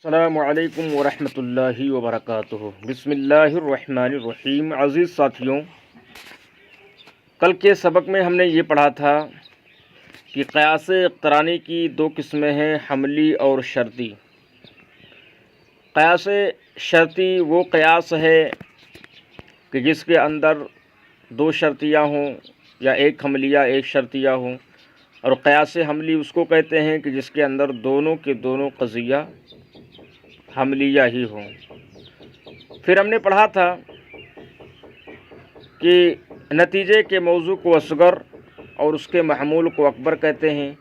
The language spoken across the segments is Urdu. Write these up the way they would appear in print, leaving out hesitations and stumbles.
السلام علیکم ورحمۃ اللہ وبرکاتہ۔ بسم اللہ الرحمن الرحیم۔ عزیز ساتھیوں، کل کے سبق میں ہم نے یہ پڑھا تھا کہ قیاس اقترانی کی دو قسمیں ہیں، حملی اور شرطی۔ قیاس شرطی وہ قیاس ہے کہ جس کے اندر دو شرطیہ ہوں یا ایک حملیہ ایک شرطیہ ہوں، اور قیاس حملی اس کو کہتے ہیں کہ جس کے اندر دونوں کے دونوں قضیہ حملیہ ہی ہوں۔ پھر ہم نے پڑھا تھا کہ نتیجے کے موضوع کو اصغر اور اس کے محمول کو اکبر کہتے ہیں،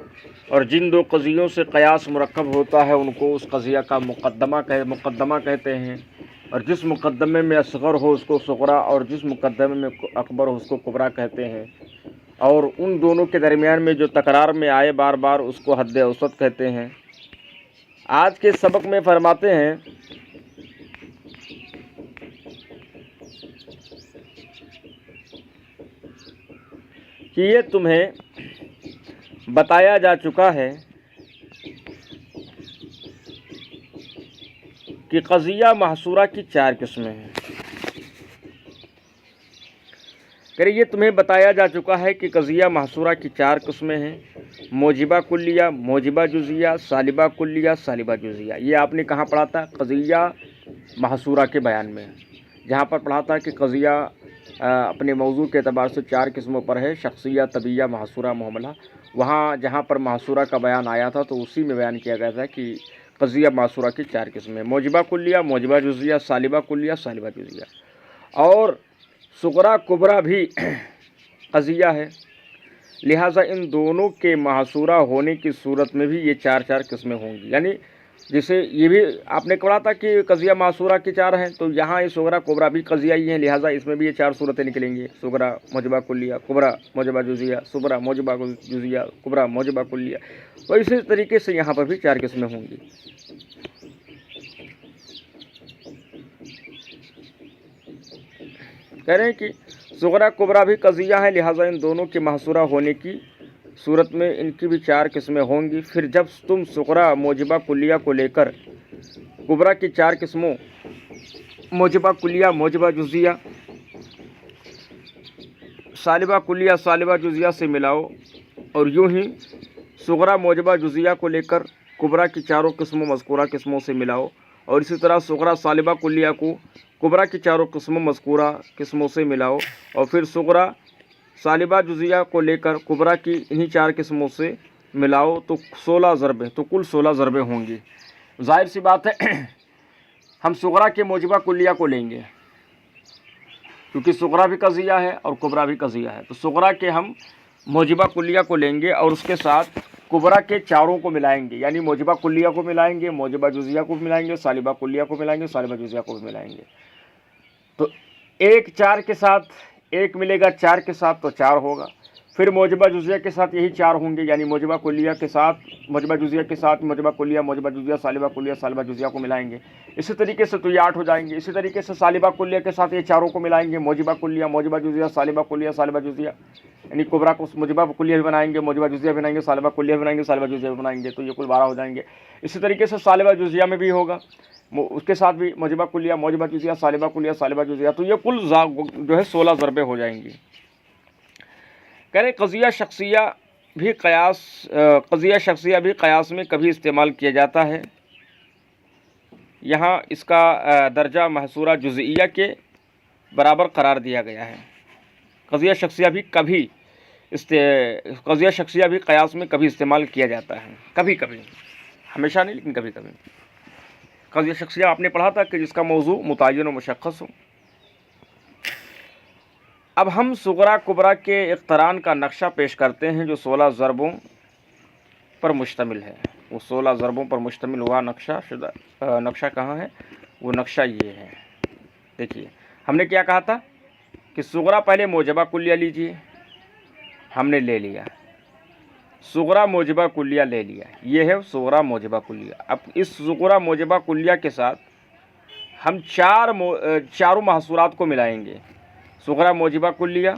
اور جن دو قضیوں سے قیاس مرکب ہوتا ہے ان کو اس قضیہ کا مقدمہ کہتے ہیں، اور جس مقدمے میں اصغر ہو اس کو صغرا اور جس مقدمے میں اکبر ہو اس کو کبریٰ کہتے ہیں، اور ان دونوں کے درمیان میں جو تکرار میں آئے بار بار اس کو حد اوسط کہتے ہیں۔ آج کے سبق میں فرماتے ہیں کہ یہ تمہیں بتایا جا چکا ہے کہ قضیہ محصورہ کی چار قسمیں ہیں۔ یہ تمہیں بتایا جا چکا ہے کہ قضیہ محصورہ کی چار قسمیں ہیں، موجبہ کلیہ، موجبہ جزیہ، سالبہ کلیہ، سالبہ جزیہ۔ یہ آپ نے کہاں پڑھا تھا؟ قضیہ محصورہ کے بیان میں، جہاں پر پڑھا تھا کہ قضیہ اپنے موضوع کے اعتبار سے چار قسموں پر ہے، شخصیہ، طبیعہ، محصورہ، معاملہ۔ وہاں جہاں پر محصورہ کا بیان آیا تھا تو اسی میں بیان کیا گیا تھا کہ قضیہ محصورہ کی چار قسمیں، موجبہ کلیہ، موجبہ جزیہ، سالبہ کلیہ، سالبہ جزیہ۔ اور صغریٰ کبریٰ بھی قضیہ ہے، لہٰذا ان دونوں کے محصورہ ہونے کی صورت میں بھی یہ چار قسمیں ہوں گی۔ یعنی جسے یہ بھی آپ نے پڑھا تھا کہ قضیہ محصورہ کی چار ہیں، تو یہاں یہ صغریٰ کبریٰ بھی قضیہ ہی ہیں، لہٰذا اس میں بھی یہ چار صورتیں نکلیں گی، صغریٰ موجبہ کلیہ، کبریٰ موجبہ جزیہ، صغریٰ موجبہ جزیہ، کبریٰ موجبہ کلیہ۔ تو اسی طریقے سے یہاں پر بھی چار قسمیں ہوں گی۔ کہہ رہے ہیں کہ صغریٰ کبریٰ بھی قضیہ ہیں، لہٰذا ان دونوں کے محصورہ ہونے کی صورت میں ان کی بھی چار قسمیں ہوں گی۔ پھر جب تم صغریٰ موجبہ کلیہ کو لے کر کبریٰ کی چار قسموں موجبہ کلیہ، موجبہ جزیہ، سالبہ کلیہ، سالبہ جزیہ سے ملاؤ، اور یوں ہی صغریٰ موجبہ جزیہ کو لے کر کبریٰ کی چاروں قسموں مذکورہ قسموں سے ملاؤ، اور اسی طرح صغریٰ سالبہ کلیہ کو کبریٰ کی چاروں قسموں مذکورہ قسموں سے ملاؤ، اور پھر صغریٰ سالبہ جزیہ کو لے کر کبریٰ کی انہی چار قسموں سے ملاؤ، تو 16 ضربیں، تو کل 16 ضربیں ہوں گی۔ ظاہر سی بات ہے ہم صغریٰ کے موجبہ کلیہ کو لیں گے، کیونکہ صغریٰ بھی قضیہ ہے اور کبریٰ بھی قضیہ ہے، تو صغریٰ کے ہم موجبہ کلیہ کو لیں گے اور اس کے ساتھ کبریٰ کے چاروں کو ملائیں گے، یعنی موجبہ کلیہ کو ملائیں گے، موجبہ جزیہ کو بھی ملائیں گے، سالبہ کلیہ کو ملائیں گے، سالبہ جزیہ کو بھی ملائیں گے۔ تو ایک چار کے ساتھ ایک ملے گا، چار کے ساتھ تو چار ہوگا، پھر موجبہ جزیہ کے ساتھ یہی چار ہوں گے، یعنی موجبہ کلیہ کے ساتھ موجبہ جزیہ کے ساتھ موجبہ کلیہ، موجبہ جزیہ، سالبہ کلیہ، سالبہ جزیہ کو ملائیں گے۔ اسی طریقے سے تو یہ 8 ہو جائیں گے۔ اسی طریقے سے سالبہ کلیہ کے ساتھ یہ چاروں کو ملائیں گے، موجبہ کلیہ، موجبہ جزیہ، سالبہ کلیہ، سالبہ جزیہ، یعنی کبریٰ کو موجبہ کلیہ بھی بنائیں گے، موجبہ جزیہ بھی بنائیں گے، سالبہ کلیہ بھی بنائیں گے، سالبہ جزیہ بھی بنائیں گے، تو یہ کل 12 ہو جائیں گے۔ اسی طریقے سے سالبہ جزیہ میں بھی ہوگا، اس کے ساتھ بھی موجبہ کلیہ، موجبہ جزیہ، سالبہ کلیہ، سالبہ جزیہ، تو یہ کل جو ہے 16 ضربیں ہو جائیں گی۔ کہہ رہے قضیہ شخصیہ بھی قیاس میں کبھی استعمال کیا جاتا ہے۔ یہاں اس کا درجہ محصورہ جزئیہ کے برابر قرار دیا گیا ہے۔ قضیہ شخصیہ بھی قیاس میں کبھی استعمال کیا جاتا ہے، کبھی کبھی، ہمیشہ نہیں لیکن کبھی کبھی۔ قضیہ شخصیہ آپ نے پڑھا تھا کہ جس کا موضوع متعین و مشخص ہو۔ اب ہم صغریٰ کبریٰ کے اقتران کا نقشہ پیش کرتے ہیں جو 16 ضربوں پر مشتمل ہے۔ وہ 16 ضربوں پر مشتمل ہوا نقشہ کہاں ہے؟ وہ نقشہ یہ ہے، دیکھیے ہم نے کیا کہا تھا کہ صغریٰ پہلے موجبہ کلیہ لیجئے، ہم نے لے لیا، صغریٰ موجبہ کلیہ لے لیا، یہ ہے صغریٰ موجبہ کلیہ۔ اب اس صغریٰ موجبہ کلیہ کے ساتھ ہم چاروں محصورات کو ملائیں گے، صغریٰ موجبہ کلیہ،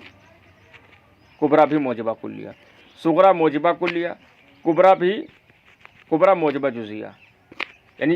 کبریٰ بھی موجبہ کلیہ، صغریٰ موجبہ کلیہ، کبریٰ موجبہ جزیہ، یعنی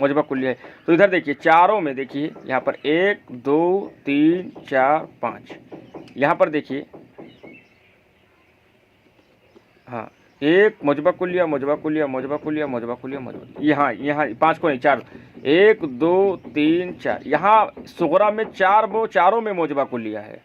موجبہ کلیہ ہے. تو ادھر دیکھیے چاروں میں دیکھیے یہاں پر 1 2 3 4 5 یہاں پر دیکھیے ہاں ایک موجبہ کلیہ موجبہ کلیہ موجبہ کلیہ موجبہ کلیہ موجبہ یہاں 5 کو نہیں 4 1 2 3 4 یہاں صغرا میں چاروں میں موجبہ کلیہ ہے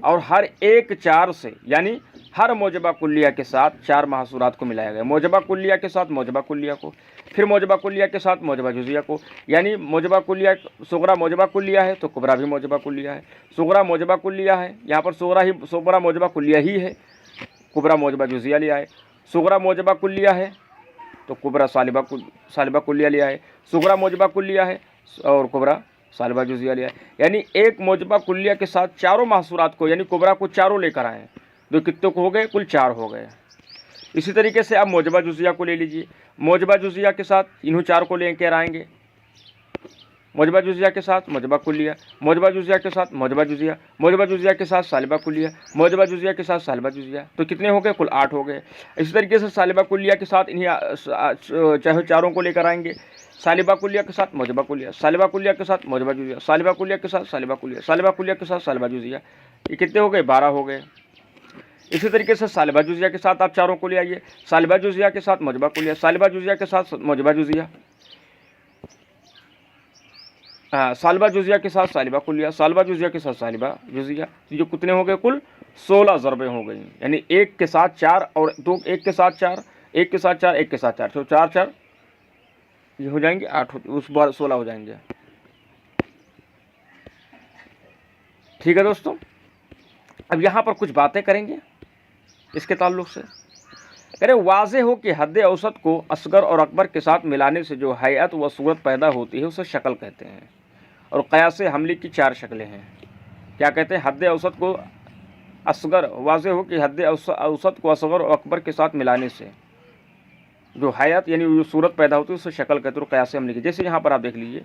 اور ہر ایک 4 سے یعنی ہر موجبہ کلیہ کے ساتھ 4 محصورات کو ملایا گیا. موجبہ کلیہ کے ساتھ موجبہ کلیہ کو پھر موجبہ کلیہ کے ساتھ موجبہ جزیہ کو یعنی موجبہ کلیہ صغرا موجبہ کلیہ ہے تو کبرا بھی موجبہ کلیہ ہے. صغرا موجبہ کلیہ ہے یہاں پر صغرا موجبہ کلیہ ہی ہے کبرا موجبہ جزیہ لیا ہے. صغرا موجبہ کلیہ ہے تو کبرا سالبہ کلیہ لیا ہے. صغرا موجبہ کلیہ ہے اور کبرا سالبہ جزیہ لیا ہے. یعنی ایک موجبہ کلیہ کے ساتھ چاروں محصورات کو یعنی کبرا کو چاروں لے کر آئے جو کتنے کو ہو گئے کل 4 ہو گئے. اسی طریقے سے اب موجبہ جزیہ کو لے لیجئے. موجبہ جزیہ کے ساتھ انہوں 4 کو لے کر آئیں گے. موجبہ جزیہ کے ساتھ موجبہ کلیہ موجبہ جزیہ کے ساتھ موجبہ جزیہ موجبہ جزیہ کے ساتھ سالبہ کلیہ موجبہ جزیہ کے ساتھ سالبہ جزیہ تو کتنے ہو گئے کل 8 ہو گئے. اسی طریقے سے سالبہ کلیہ کے ساتھ انہیں چاہے 4 کو لے کر آئیں گے. سالبہ کلیہ کے ساتھ موجبہ کلیہ سالبہ کلیہ کے ساتھ موجبہ جزیہ سالبہ کلیہ کے ساتھ سالبہ کلیہ سالبہ کلیہ کے ساتھ سالبہ جزیہ یہ کتنے ہو گئے 12 ہو گئے. اسی طریقے سے سالبہ جزیہ کے ساتھ آپ 4 کو لے آئیے. سالبہ جزیہ کے ساتھ موجبہ کلیہ سالبہ جزیہ کے ساتھ موجبہ جزیہ سالبہ جزیہ کے ساتھ سالبہ کلیہ سالبہ جزیہ کے ساتھ سالبہ جزیہ جو کتنے ہو گئے کل 16 ضربیں ہو گئی. یعنی ایک کے ساتھ 4 اور دو ایک کے ساتھ 4 ایک کے ساتھ 4 ایک کے ساتھ 4 تو 4 4 یہ ہو جائیں گے 8 اس بار 16 ہو جائیں گے. ٹھیک ہے دوستوں اب یہاں پر کچھ باتیں کریں گے اس کے تعلق سے. کرے واضح ہو کہ حد اوسط کو اصغر اور اکبر کے ساتھ ملانے سے جو حیت و صورت پیدا ہوتی ہے اسے شکل کہتے ہیں اور قیاس حملی کی 4 شکلیں ہیں. کیا کہتے ہیں حد اوسط کو اصغر واضح ہو کہ حد اوسط کو اصغر اور اکبر کے ساتھ ملانے سے جو حیت یعنی جو صورت پیدا ہوتی ہے اسے شکل کہتے ہیں اور قیاس حملی کی. جیسے یہاں پر آپ دیکھ لیجئے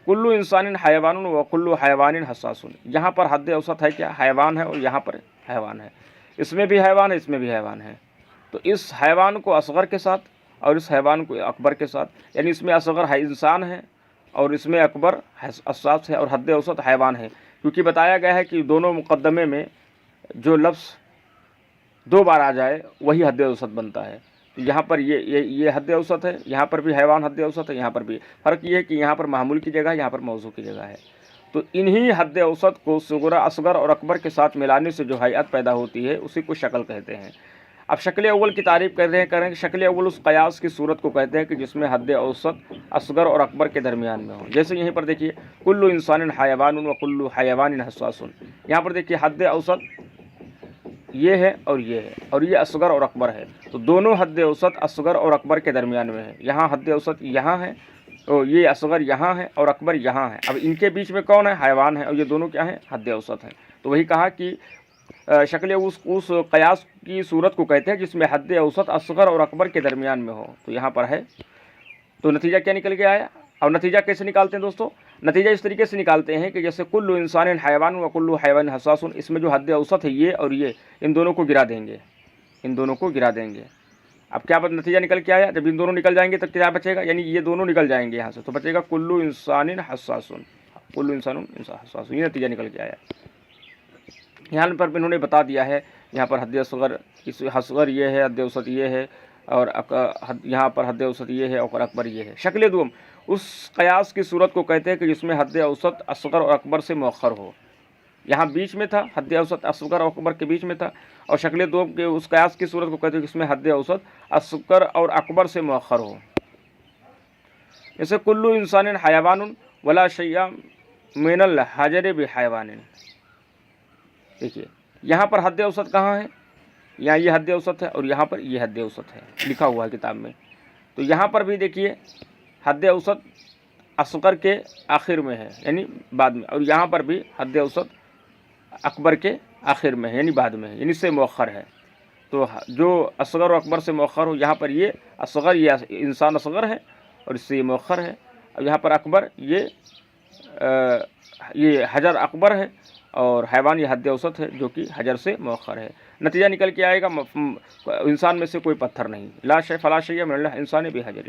کلو انسان حیوان و کلو حیوان حساس. یہاں پر حد اوسط ہے کیا حیوان ہے اور یہاں پر حیوان ہے. اس میں بھی حیوان ہے اس میں بھی حیوان ہے. تو اس حیوان کو اصغر کے ساتھ اور اس حیوان کو اکبر کے ساتھ یعنی اس میں اصغر انسان ہے اور اس میں اکبر حساس ہے اور حد اوسط حیوان ہے. کیونکہ بتایا گیا ہے کہ دونوں مقدمے میں جو لفظ 2 بار آ جائے وہی حد اوسط بنتا ہے. یہاں پر یہ حد اوسط ہے یہاں پر بھی حیوان حد اوسط ہے یہاں پر بھی. فرق یہ ہے کہ یہاں پر معمول کی جگہ یہاں پر موضوع کی جگہ ہے. تو انہی حد اوسط کو صغرا اصغر اور اکبر کے ساتھ ملانے سے جو حیت پیدا ہوتی ہے اسی کو شکل کہتے ہیں. اب شکل اول کی تعریف کریں کہ شکل اول اس قیاس کی صورت کو کہتے ہیں کہ جس میں حد اوسط اصغر اور اکبر کے درمیان میں ہو. جیسے یہیں پر دیکھیے کلو انسان حیوان و کلو حیوان حساس. یہاں پر دیکھیے حد اوسط یہ ہے اور یہ اصغر اور اکبر ہے. تو دونوں حد اوسط اصغر اور اکبر کے درمیان میں ہے. یہاں حد اوسط یہاں ہے اور یہ اصغر یہاں ہے اور اکبر یہاں ہے. اب ان کے بیچ میں کون ہے حیوان ہے اور یہ دونوں کیا ہیں حد اوسط ہیں. تو وہی کہا کہ شکل اس قیاس کی صورت کو کہتے ہیں جس میں حد اوسط اصغر اور اکبر کے درمیان میں ہو. تو یہاں پر ہے. تو نتیجہ کیا نکل کے آیا. اور نتیجہ کیسے نکالتے ہیں دوستوں. نتیجہ اس طریقے سے نکالتے ہیں کہ جیسے کلو انسان حیوان و کلو حیوان حساس. اس میں جو حد اوسط ہے یہ اور یہ ان دونوں کو گرا دیں گے اب کیا نتیجہ نکل کے آیا. جب ان دونوں نکل جائیں گے تو کیا بچے گا یعنی یہ دونوں نکل جائیں گے یہاں سے تو بچے گا کلو انسان حساس. کلو انسان حساس یہ نتیجہ نکل کے آیا. یہاں پر انہوں نے بتا دیا ہے یہاں پر حد اصغر یہ ہے حد اوسط یہ ہے اور یہاں پر حد اوسط یہ ہے اور اکبر یہ ہے. شکل دوم اس قیاس کی صورت کو کہتے ہیں کہ جس میں حد اوسط اصغر اور اکبر سے مؤخر ہو. یہاں بیچ میں تھا حد اوسط اصغر اور اکبر کے بیچ میں تھا. اور شکل دوم کے اس قیاس کی صورت کو کہتے ہیں جس میں حد اوسط اصغر اور اکبر سے مؤخر ہو. جیسے کلو انسان حیوان ولا شیء من الحجر بحیوان. دیکھیے یہاں پر حد اوسط کہاں ہے. یہاں یہ حد اوسط ہے اور یہاں پر یہ حد اوسط ہے لکھا ہوا ہے کتاب میں. تو یہاں پر بھی دیکھیے حد اوسط اصغر کے آخر میں ہے یعنی بعد میں اور یہاں پر بھی حد اوسط اکبر کے آخر میں ہے یعنی بعد میں ہے یعنی سے مؤخر ہے. تو جو اصغر و اکبر سے مؤخر ہو یہاں پر یہ اصغر یہ انسان اصغر ہے اور اس سے یہ مؤخر ہے. اور یہاں پر اکبر یہ حجر اکبر ہے اور حیوان یہ حد اوسط ہے جو کہ حجر سے مؤخر ہے. نتیجہ نکل کے آئے گا انسان میں سے کوئی پتھر نہیں. لا شیء فلا شیء من الانسان بحجر.